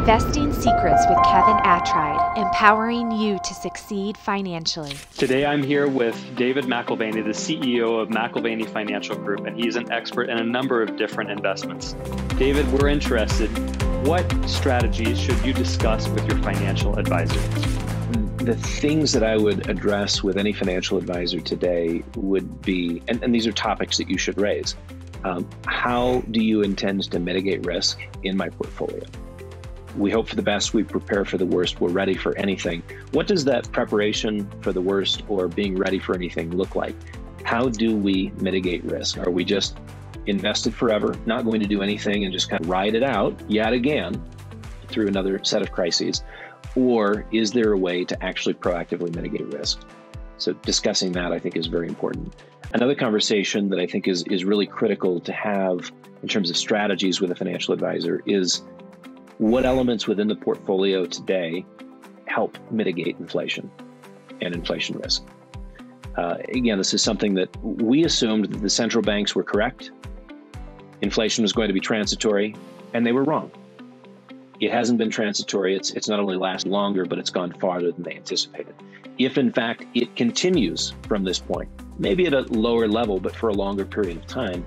Investing Secrets with Kevin Attride, empowering you to succeed financially. Today I'm here with David McAlvany, the CEO of McAlvany Financial Group, and he's an expert in a number of different investments. David, we're interested, what strategies should you discuss with your financial advisor? The things that I would address with any financial advisor today would be, and these are topics that you should raise, how do you intend to mitigate risk in my portfolio? We hope for the best, we prepare for the worst, we're ready for anything. What does that preparation for the worst or being ready for anything look like? How do we mitigate risk? Are we just invested forever, not going to do anything and just kind of ride it out yet again through another set of crises? Or is there a way to actually proactively mitigate risk? So discussing that, I think, is very important. Another conversation that I think is really critical to have in terms of strategies with a financial advisor is what elements within the portfolio today help mitigate inflation and inflation risk. Again, this is something that we assumed that the central banks were correct. Inflation was going to be transitory, and they were wrong. It hasn't been transitory. It's not only lasted longer, but it's gone farther than they anticipated. If, in fact, it continues from this point, maybe at a lower level, but for a longer period of time,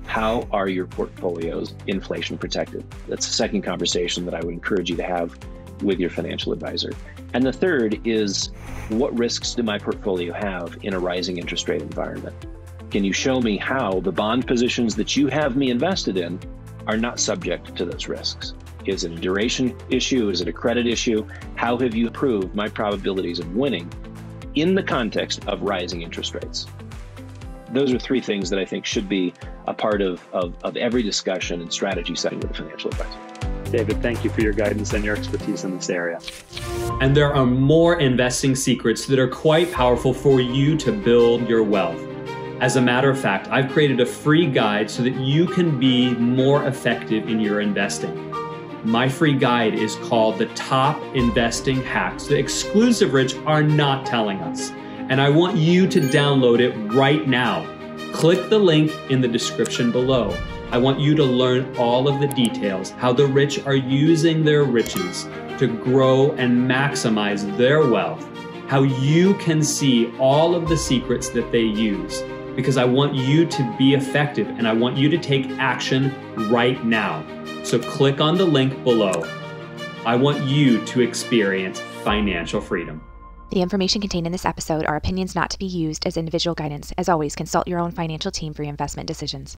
how are your portfolios inflation protected? That's the second conversation that I would encourage you to have with your financial advisor. And the third is, what risks do my portfolio have in a rising interest rate environment? Can you show me how the bond positions that you have me invested in are not subject to those risks? Is it a duration issue? Is it a credit issue? How have you improved my probabilities of winning in the context of rising interest rates? Those are three things that I think should be a part of every discussion and strategy setting with a financial advisor. David, thank you for your guidance and your expertise in this area. And there are more investing secrets that are quite powerful for you to build your wealth. As a matter of fact, I've created a free guide so that you can be more effective in your investing. My free guide is called The Top Investing Hacks that Exclusive Rich are not telling us. And I want you to download it right now. Click the link in the description below. I want you to learn all of the details, how the rich are using their riches to grow and maximize their wealth, how you can see all of the secrets that they use, because I want you to be effective and I want you to take action right now. So click on the link below. I want you to experience financial freedom. The information contained in this episode are opinions not to be used as individual guidance. As always, consult your own financial team for your investment decisions.